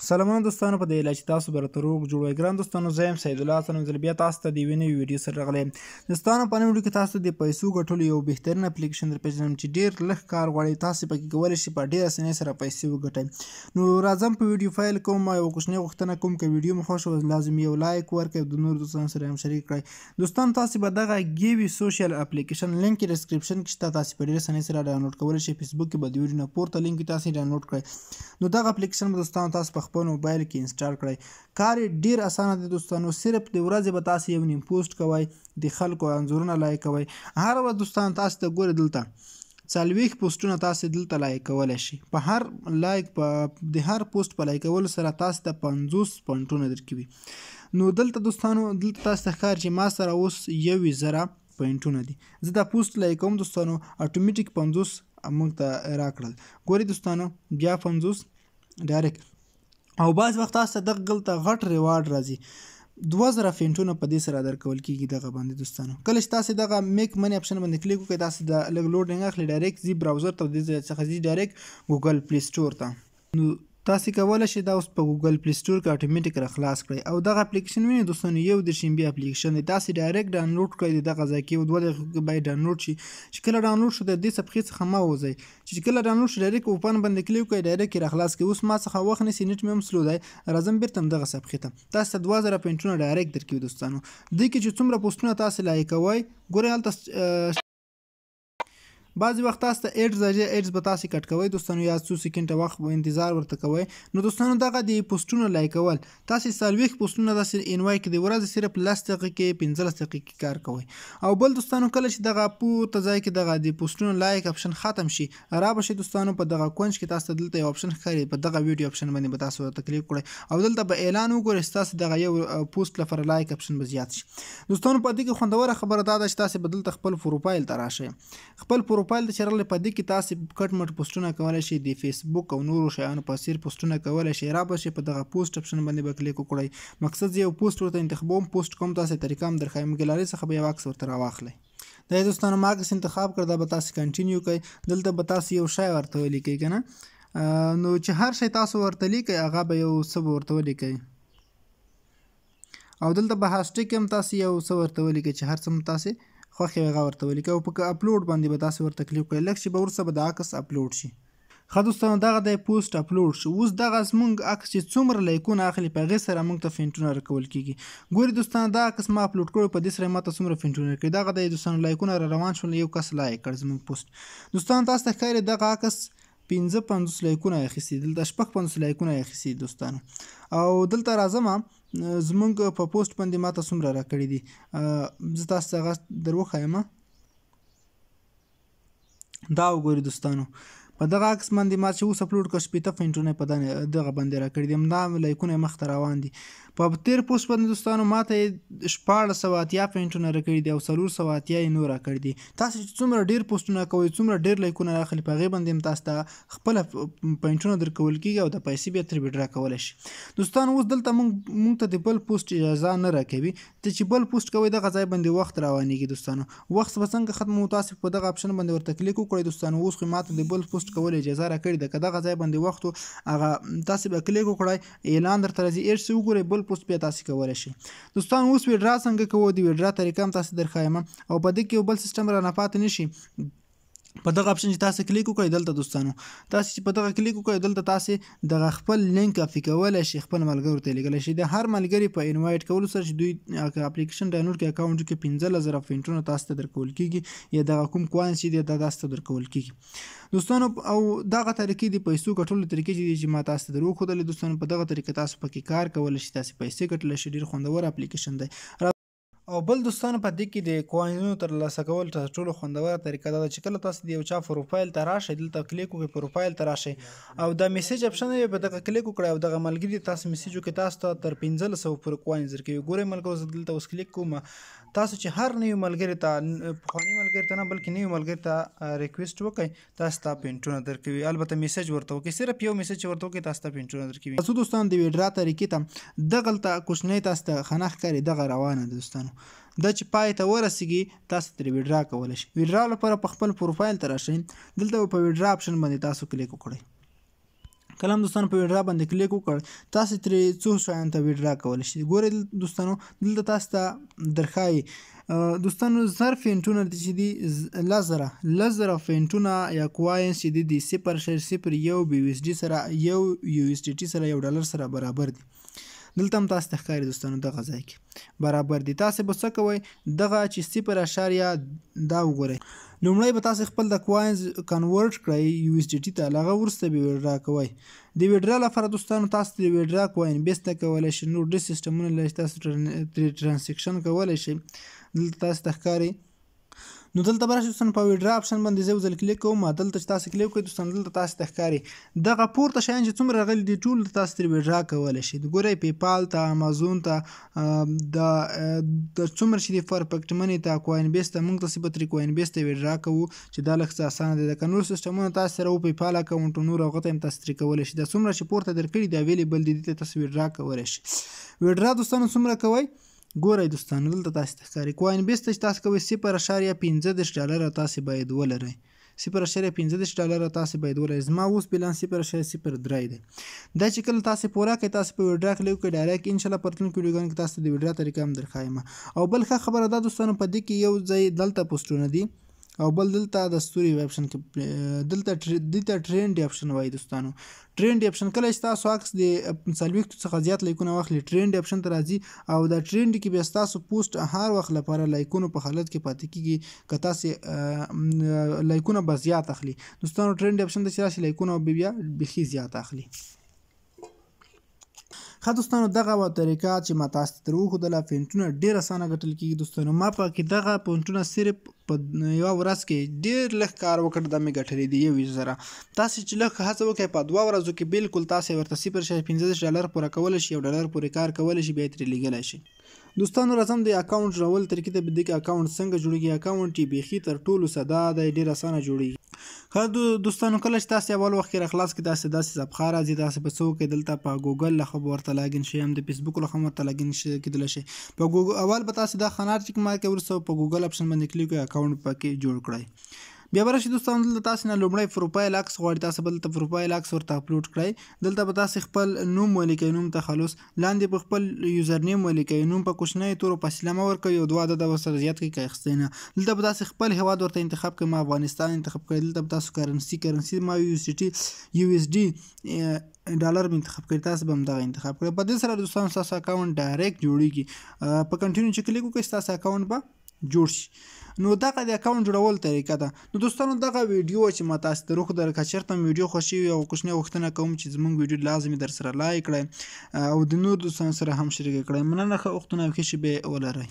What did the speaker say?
سلامونه دوستانو، په دې هیله چې تاسو به راته روغ جوړ وئ. ګران دوستانو، زه یم سید الله حسن ځل بیا تاسو ته د یوې نوې ویډیو سره راغلی یم. دوستانو، په نوې ویډیو کې تاسو د پیسو ګټلو یو بهترین اپلیکیشن درپېژنم چې ډېر لږ کار غواړي. تاسو پکې کولی شئ په ډېر اسانۍ سره پیسې وګټئ. نو راځم په ویډیو پیل کوم. یو کوچنۍ غوښتنه کوم که ویډیو مو خوښ وه لازم یو لایک ورکړئ او د نورو دوستانو سره هم شریک کړئ. دوستانو، تاسو به دغه ګیوي سوشل اپلیکیشن لینک یې ډسکرپشن کې شته، تاسو په ډېر اسانۍ سره ډاونلوډ کولی شئ. فیسبوک کې به د ویډیو نه پورته لینک وي، تاسو یې ډاونلوډ کړئ. نو دغه اپلیکیشن به دوستانو تاسو په خپل موبایل کې انسټال کړئ. کار یې ډېر اسانه دی دوستانو. صرف د ورځې به تاسو یو نیم پوسټ کوئ، د خلکو انځورونه لایک کوئ. هر ورځ دوستانو تاسو ته ګورئ دلته 40 پوسټونه تاسو دلته لایک کولی شئ. په هر لایک د هر پوسټ په لایک کولو سره تاسو ته 50 پوینټونه درکوي. نو دلته دوستانو دلته تاسو ته ښکاري چې ما سره اوس 1000 پوینټونه دي. زه دا پوسټ لایک کوم دوستانو، اټومیټیک 50 موږ ته راکړل. ګورئ دوستانو، بیا 50 ډایرکټ. او بعض وخت تاسو ته دلته غټ ریوارډ راځي. 2000 پوینټونه په دې سره درکول کېږي دغه باندې دوستانو. کله چې تاسو دغه میک منی اپشن باندې کلیک وکړئ، تاسو د لږ لوډینګ اخلي، ډایرکټ ځي براوزر ته، د دې څخه ځي ډایرکټ ګوګل پلی سټور ته. نو تاسو کولی شئ دا اوس په ګوګل پلی سټور کې اټومیټیک را خلاص کړئ. او دغه اپلیکیشن وینئ دوستانو، 1 MB اپلیکیشن دی. تاسو ډایرکټ ډاونلوډ کړئ، د دغه ځای کې 2 دقیقو کې باید ډاونلوډ شي. چې کله ډاونلوډ شو د دې صفحې څخه مه وځئ. چې کله ډاونلوډ شي ډایرکټ اوپن باندې کلیک وکړئ، ډایرکټ یې را خلاص کړئ. اوس ما څخه وخت نیسي، نیټ مې هم سلو دی. راځم بېرته همدغه صفحې ته. تاسو ته 2000 پوینټونه ډایرکټ درکوي دوستانو. دې کې چې څومره پوسټونه تاسو لایک کوئ، ګورئ هلته بعضې وخت تاسو ته ایډز راځي، ایډز به تاسو کټ کوئ دوستانو، یا څو سکنډه وخت به انتظار ورته کوئ. نو دوستانو دغه د پوسټونو لایکول تاسو 40 پوسټونه داسې انوای کې د ورځې صرف 10 دقیقې 15 دقیقې کار کوئ. او بل دوستانو، کله چې دغه پورته ځای کې دغه د پوسټونو لایک اپشن ختم شي، را به شي دوستانو په دغه کونج کې تاسو ته دلته یو اپشن ښکاري، په دغه ویډیو اپشن باندې به تاسو ورته کلیک کړئ او دلته به اعلان وګورئ، ستاسو دغه یو پوسټ لپاره لایک اپشن به زیات شي. دوستانو، په دې کې خوندوره خبره دا ده چې تاسو به دلته خپل پروفایل ته راشئ. خپل پروفایل ته چې راغلئ، په دې کې تاسو کټ مټ پوسټونه کولی شئ، د فیسبوک او نورو شیانو په څیر پوسټونه کولی شئ. را به شئ په دغه پوسټ اپشن باندې به کلیک وکړئ. مقصد زه یو پوسټ ورته انتخابوم، پوسټ کوم، تاسو طریقه هم درښایم. ګلارۍ څخه به یو عکس ورته راواخلئ. دا دوستانو ما عکس انتخاب کړ، دا به تاسو کنټینیو کړئ. دلته به تاسو یو شی ورته ولیکئ که نه، نو چې هر شی تاسو ورته لیکئ هغه به یو څه به ورته ولیکئ. او دلته به هاشټیګ هم تاسو یو څه ورته ولیکئ چې هر څه هم تاسو خوښ یې هغه ورته ولیکئ. او په اپلوډ باندې به تاسو ورته کلیک کړئ. لږ شېبه وروسته به د عکس اپلوډ شي. ښه دوستانو، دغه د پوسټ اپلوډ شو. اوس دغه زموږ عکس چې څومره لایکونه اخلي، په هغې سره موږ ته پوینټونه راکول کېږي. ګورئ دوستانو، دا عکس ما اپلوډ کړی، په دې سره ما ته څومره پوینټونه راکوي. دغه د دوستانو لایکونه را روان شول، یو کس لایک کړ زموږ پوسټ. دوستانو، تاسو ته ښکاري دغه عکس 55 لایکونه یې اخیستي، دلته 56 لایکونه یې اخیستي دوستانو. او دلته راځم، زموږ په پوسټ باندې ما ته څومره راکړي دي، زه تاسو ته هغه در وښایم. دا وګورئ دوستانو، په دغه عکس باندې ما چې اوس اپلوډ کړ 60 پوینټونه په دغه باندې راکړي دي. همدا لایکونه یې مخته روان دي. په تېر پوسټ باندې دوستانو ما ته یې 1480 پوینټونه راکړي دي او 480 یې نور راکړي دي. تاسو چې څومره ډېر پوسټونه کوئ، څومره ډېر لایکونه راخلي، په هغې باندې هم تاسو ته خپله پوینټونه درکول کېږي او د پیسې بیا ترې ویډرا کولی شي. دوستانو، اوس دلته موږ ته د بل پوسټ اجازه نه راکوي. ته چې بل پوسټ کوئ دغه ځای باندې وخت روانېږي دوستانو. وخت به څنګه ختموو، تاسو په دغه اپشن باندې ورته کلیک وکړئ دوستانو. اوس خو ما ته د بل پوسټ کولو اجازه راکړې ده. که دغه ځای باندې وخت و، هغه تاسو به کلیک وکړئ، اعلان درته راځي، ایډز وګورئ، بل پوسټ بیا تاسو کولی شئ. دوستانو، اوس ویډرا څنګه کوو، د ویډرا طریقه هم تاسو درښایم. او په دې کې یو بل سیسټم رانه پاتې نه شي. په دغه اپشن چې تاسو کلیک وکړئ، دلته دوستانو تاسو چې په دغه کلیک وکړئ، دلته تاسو دغه خپل لینک کاپي کولی شئ، خپل ملګرو ته یې لیږلی شئ. د هر ملګري په انوایټ کولو سره چې دوی اپلیکیشن ډاونلوډ کړي، اکاونټ کې 15000 پوینټونه تاسو ته درکول کېږي، یا دغه کوم کوینز چې دی دا تاسو ته درکول کېږي دوستانو. او دغه طریقې د پیسو ګټلو طریقې چې ما تاسو ته در وښودلې دوستانو، په دغه طریقه تاسو پکې کار کولی شئ، تاسو پیسې ګټلی شئ. ډېر خوندور اپلیکیشن دی. او بل دوستانو، په دې کې د کوینونو ترلاسه کول تر ټولو خوندوره طریقه دا ده چې کله تاسو د یو چا پروفایل ته راشئ، دلته کلیک وکړئ، پروفایل ته راشئ او د میسیج اپشن یې په دغه کلیک وکړئ او دغه ملګري تاسو میسیج وکړئ، تاسو ته تر 1500 پورې کوینز درکوي. ګورئ ملګرو، زه دلته اوس کلیک کوم. تاسو چې هر نوي ملګري ته، پخواني ملګري ته نه بلکې نوي ملګري ته ریکویسټ وکړئ، تاسو ته پوینټونه درکوي. البته میسیج ورته وکړئ، صرف یو میسیج چې ورته وکړئ تاسو ته پوینټونه درکوي. تاسو دوستانو د ویډرا طریقې ته دغلته کوچنۍ تاسو ته ښه نه ښکاري، دغه روانه ده دوستانو. دا چې پای ته ورسیږي، تاسو ترې ویډرا کولی شئ. ویډرا لپاره په خپل پروفایل ته راشئ، دلته په ویډرا اپشن باندې تاسو کلیک وکړئ. کله هم دوستانو په ویډرا باندې کلیک وکړ تاسې ترې څو شیانو ته ویډرا کولی شئ. ګورئ دوستانو دلته تاسو ته درښایي دوستانو زر فینټونه چې دي لس زره فینټونه یا کواینس چې دي د 0.01 BUSD سره یو USDT سره $1 سره برابر دي. دلته هم تاسو ته ښکاري دوستانو دغه ځای کې برابر دي. تاسې به څه کوئ دغه چې 0.0 دا وګورئ. لومړی به تاسې خپل د کواینز کنورټ کړئ USDT ته، له هغه وروسته به ویډرا کوئ. د ویډرا لپاره دوستانو تاسو د ویډرا کوین بیس ته کولی شئ، نور ډېر سیسټمونه لري چې تاسو ترې ټرانزیکشن کولی شئ. دلته تاسو ته ښکاري. نو دلته به راشئ دوستانو په ویډرا اپشن باندې زه یو ځل کلیک کوم. دلته چې تاسو کلیک کوئ دوستانو دلته تاسو ته ښکاري دغه پورته شیان چې څومره راغلي دي ټول تاسو ترې ویډرا کولی شئ. ګورئ پیپال ته، امازون ته، د څومره چې دي پرفیکټ مني ته، کوین بیس ته، موږ تاسې به ترې کوین بیس ته ویډرا کوو چې دا لږ څه اسانه دی. لکه نور سیسټمونه تاسو سره پیپال اکاونټ نور هغه ته هم تاسو ترې کولی شئ. دا څومره چې پورته درکړي دي اویلیبل دي دې ته تاسو ویډرا کولی شئ. ویډرا دوستانو څومره کوئ ګورئ دوستانو دلته تاسو ته ښکاري. کوین بیس ته چې تاسو کوئ $0.15 تاسې باید ولرئ. $0.15 تاسې باید ولرئ. زما اوس بیلانس 0.03 دی. دا چې کله تاسې پوره کړئ تاسې په ویډرا کلیک وکړئ ډایرکټ انشاءالله په راتلونکو ویډیوګانو کې تاسو ته د ویډرا طریقه هم درښایم. او بل ښه خبره ده دوستانو په دې کې یو ځای دلته پوسټونه دي او بل دلته د ستوري اپشن کې دلته ټرینډ اپشن وایي دوستانو. ټرینډ اپشن کله چې تاسو عکس د 40 څخه زیات لایکونه واخلي ټرینډ اپشن ته راځي او د ټرینډ کې بیا ستاسو پوسټ هر وخت لپاره لایکونو په حالت کې پاتې کېږي که تاسې لایکونه به زیات اخلي. دوستانو ټرینډ اپشن ته چې راشي لایکونه به بیا بیخي زیات اخلي. ښه دوستانو دغه وه طریقه چې ما تاسو ته تروښودله. فینټونه ډېر اسانه ګټل کېږي دوستانو. ما پکې دغه فینټونه صرف په یوه ورځ کې ډېر لږ کار وکړ دا مې ګټلي دي 21,000. تاسې چې لږ هڅه وکړئ په 2 ورځو کې بالکل تاسې ورته $0.15 پوره کولی شئ، $1 پورې کار کولی شئ، بیا یې ترې لیږلی شئ. دوستانو راځم د اکاونټ جوړول طریقې ته. د کې اکاونټ څنګه جوړېږي. اکاونټ یې بیخي تر ټولو ساده دی، ډېر اسانه جوړېږي. ښه دوستانو کله چې تاسې اول وخت کې راخلاص کړئ تاسې داسې صفحه راځي. تاسې به څه وکړئ دلته په ګوګل لخوا به ورته لاګین شئ، هم د فیسبوک لخوا هم ورته لاګین کېدلی شئ. په اول به تاسې دا خانات ټیک مارک کړئ، وروسته په ګوګل اپشن باندې کلیک کړئ، اکاونټ پکې جوړ کړئ. بیا به راشئ دوستانو دلته تاسې نه لومړی پروفایل عکس غواړي، تاسې به دلته پروفایل عکس ورته اپلوډ کړئ. دلته به تاسې خپل نوم ولیکئ، نوم تخلص، لاندې به خپل یوزر نیم ولیکئ، نوم په کوچنیو تورو فاصله مه ورکوئ او 2 عدده ورسره زیات کړئ که اخیستی نه. دلته به تاسې خپل هېواد ورته انتخاب کړئ. ما افغانستان انتخاب کړئ. دلته به تاسو کرنسي ما USD ډالر به انتخاب کړئ، تاسو به هم دغه انتخاب کړئ. په دې سره دوستانو ستاسو اکاونټ ډایرکټ جوړېږي. په کنټینیو چې کلیک وکړئ ستاسو اکاونټ به جوړ شي. نو دغه د اکاونټ جوړول طریقه ده. نو دوستانو دغه ویډیو چې ما تاسو ته روښودله که چېرته مې ویډیو خوښ شوي او کوچنۍ غوښتنه کوم چې زموږ ویډیو لازمي در سره لایک کړئ او د نور دوستانو سره هم شریکه کړئ. مننه، ښه وختونه او ښې شېبې ولرئ.